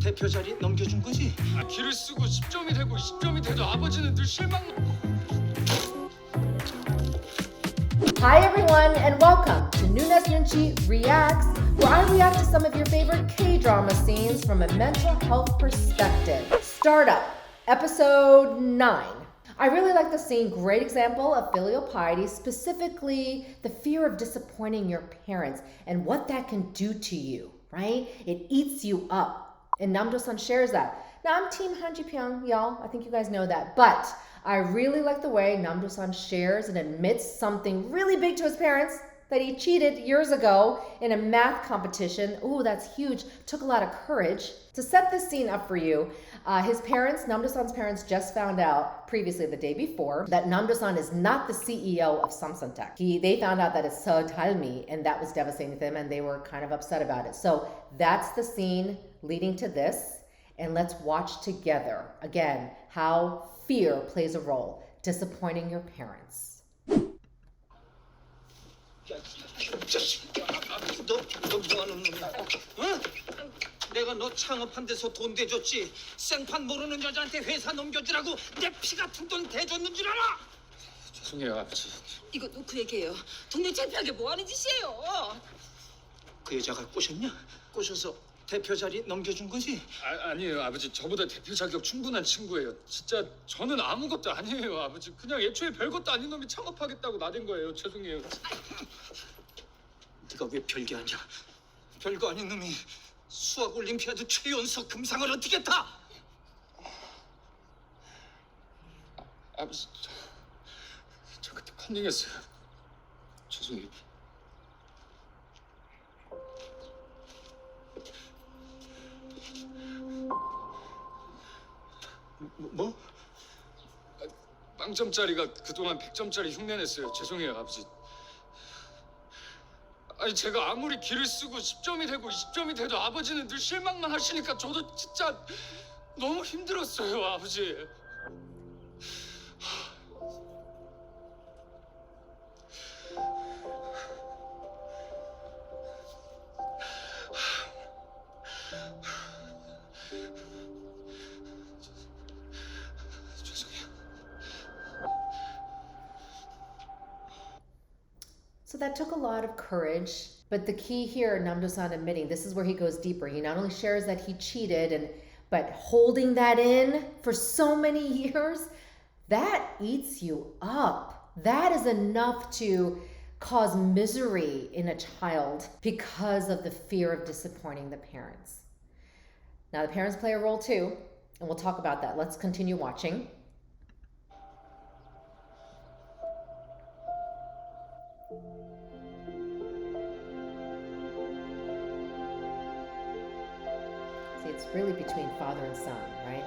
대표 자리 넘겨준 거지? 길을 쓰고 10점이 되고 20점이 돼도 아버지는 늘 실망. Hi everyone and welcome to Nunes Nunchi Reacts, where I react to some of your favorite K-drama scenes from a mental health perspective. Startup, episode 9. I really like the scene, great example of filial piety, specifically the fear of disappointing your parents and what that can do to you, right? It eats you up. And Nam Dosan shares that. Now I'm team Han Ji-pyong, y'all. I think you guys know that. But I really like the way Nam Dosan shares and admits something really big to his parents, that he cheated years ago in a math competition. Ooh, that's huge. Took a lot of courage. To set this scene up for you, his parents, Nam Dosan's parents, just found out previously the day before that Nam Dosan is not the CEO of Samsung Tech. They found out that it's So Dalmi, and that was devastating to them, and they were kind of upset about it. So that's the scene leading to this, and let's watch together, again, how fear plays a role, disappointing your parents. 너 뭐하는 놈이야? 어? 내가 너 창업한 데서 돈 대줬지. 생판 모르는 여자한테 회사 넘겨주라고 내 피 같은 돈 대줬는 줄 알아? 죄송해요 아버지. 이거 놓고 얘기해요. 동네 창피하게 뭐 하는 짓이에요? 그 여자가 꼬셨냐? 꼬셔서 대표 자리 넘겨준 거지? 아니에요 아버지. 저보다 대표 자격 충분한 친구예요. 진짜 저는 아무것도 아니에요 아버지. 그냥 애초에 별것도 아닌 놈이 창업하겠다고 나댄 거예요. 죄송해요. 네가 왜 별게 아니야? 별거 아닌 놈이 수학 올림피아드 최연소 금상을 어떻게 타? 아버지 저 그때 컨닝했어요. 죄송해요. 뭐? 빵점짜리가 그동안 100점짜리 흉내냈어요. 죄송해요 아버지. 아니 제가 아무리 길을 쓰고 10점이 되고 20점이 돼도 아버지는 늘 실망만 하시니까 저도 진짜 너무 힘들었어요 아버지. 죄송해요. So that took a lot of courage, but the key here, Nam Dosan admitting, this is where he goes deeper. He not only shares that he cheated, but holding that in for so many years, that eats you up. That is enough to cause misery in a child because of the fear of disappointing the parents. Now the parents play a role too, and we'll talk about that. Let's continue watching. See, it's really between father and son, right?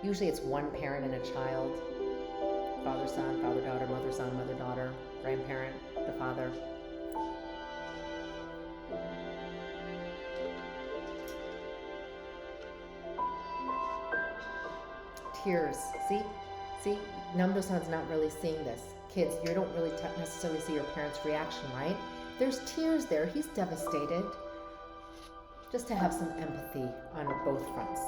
Usually it's one parent and a child. Father, son, father, daughter, mother, daughter, grandparent, the father. Tears. See, Nam Dosan's not really seeing this. Kids, you don't really necessarily see your parents' reaction, right? There's tears there. He's devastated. Just to have some empathy on both fronts.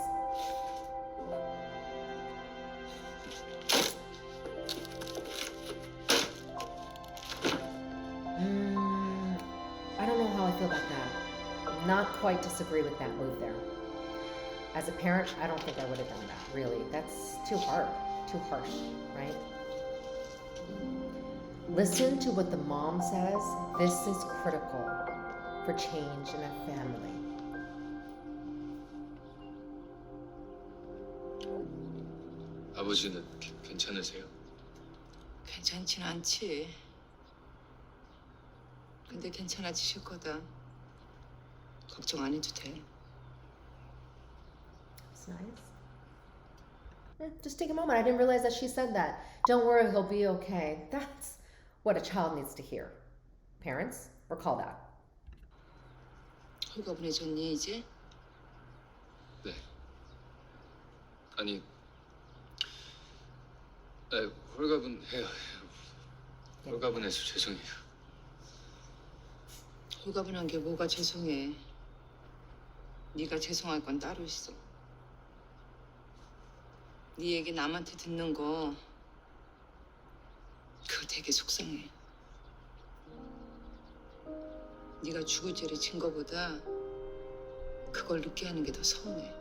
I don't know how I feel about that. Not quite disagree with that move there. As a parent, I don't think I would have done that, really. That's too hard, too harsh, right? Listen to what the mom says. This is critical for change in a family. 아버지는 괜찮으세요? 괜찮진 않지. 근데 괜찮아지실 거다. 걱정 안 해도 돼. That's nice. Just take a moment. I didn't realize that she said that. Don't worry, he'll be okay. That's what a child needs to hear. Parents, recall that. 홀가분해졌니 이제? 네. 아니, 홀가분해요. 홀가분해서 죄송해요. 홀가분한 게 뭐가 죄송해. 네가 죄송할 건 따로 있어. 네 얘기 남한테 듣는 거 그거 되게 속상해. 네가 죽을 죄를 진 거보다 그걸 늦게 하는 게 더 서운해.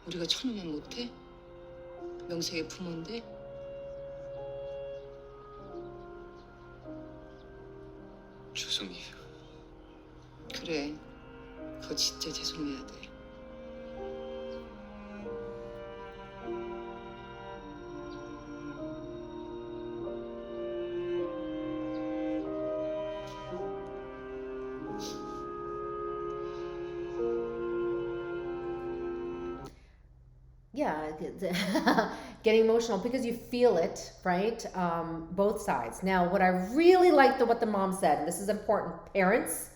우리가 천우면 못해? 명색의 부모인데? 죄송해요. 그래, 그거 진짜 죄송해야 돼. Yeah, getting emotional because you feel it, right? Both sides. Now, what I really liked what the mom said, and this is important, parents,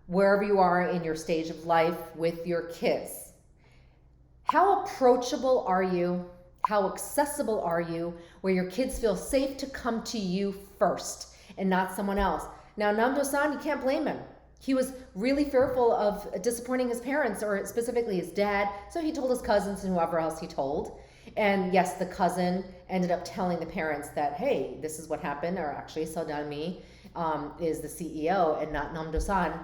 wherever you are in your stage of life with your kids, how approachable are you? How accessible are you where your kids feel safe to come to you first and not someone else? Now, Nam Dosan, you can't blame him. He was really fearful of disappointing his parents, or specifically his dad, so he told his cousins and whoever else he told. And yes, the cousin ended up telling the parents that, hey, this is what happened, or actually Saldami is the CEO and not Nam Dosan.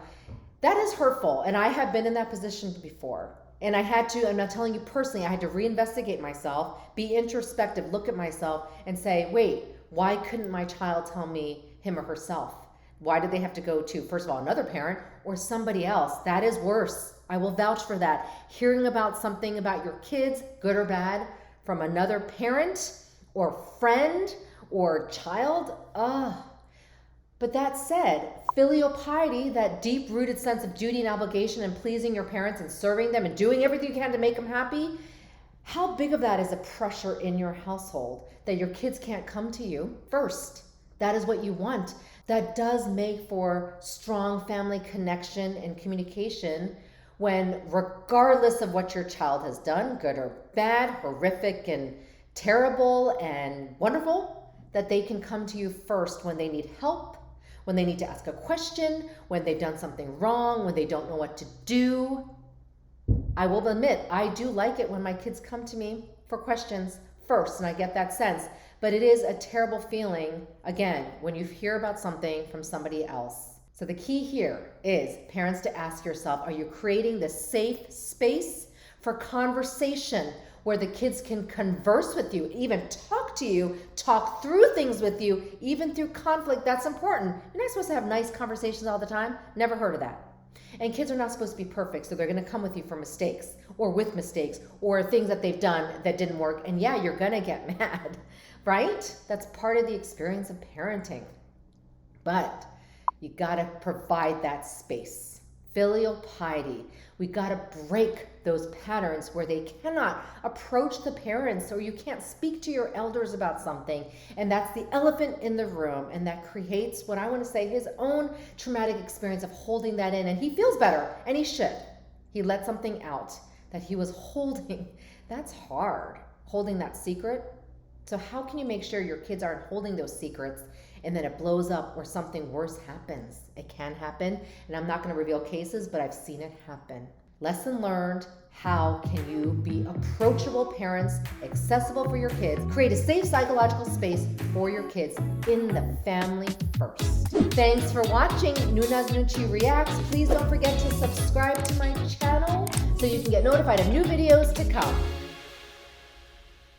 That is hurtful, and I have been in that position before. And I had to, I'm not telling you personally, I had to reinvestigate myself, be introspective, look at myself and say, wait, why couldn't my child tell me him or herself? Why did they have to go to, first of all, another parent or somebody else? That is worse. I will vouch for that. Hearing about something about your kids, good or bad, from another parent or friend or child, But that said, filial piety, that deep-rooted sense of duty and obligation and pleasing your parents and serving them and doing everything you can to make them happy, how big of that is a pressure in your household that your kids can't come to you first? That is what you want. That does make for strong family connection and communication when, regardless of what your child has done, good or bad, horrific and terrible and wonderful, that they can come to you first when they need help, when they need to ask a question, when they've done something wrong, when they don't know what to do. I will admit, I do like it when my kids come to me for questions first, and I get that sense. But it is a terrible feeling, again, when you hear about something from somebody else. So the key here is parents to ask yourself, are you creating the safe space for conversation where the kids can converse with you, even talk to you, talk through things with you, even through conflict? That's important. You're not supposed to have nice conversations all the time. Never heard of that. And kids are not supposed to be perfect, so they're going to come with you for mistakes or with mistakes or things that they've done that didn't work. And yeah, you're going to get mad, right? That's part of the experience of parenting. But you got to provide that space. Filial piety. We got to break those patterns where they cannot approach the parents or you can't speak to your elders about something. And that's the elephant in the room. And that creates what I want to say, his own traumatic experience of holding that in. And he feels better, and he should. He let something out that he was holding. That's hard, holding that secret. So how can you make sure your kids aren't holding those secrets and then it blows up or something worse happens? It can happen, and I'm not going to reveal cases, but I've seen it happen. Lesson learned: how can you be approachable parents, accessible for your kids, create a safe psychological space for your kids in the family first. Thanks for watching Nuna's Nuchi Reacts. Please don't forget to subscribe to my channel so you can get notified of new videos to come.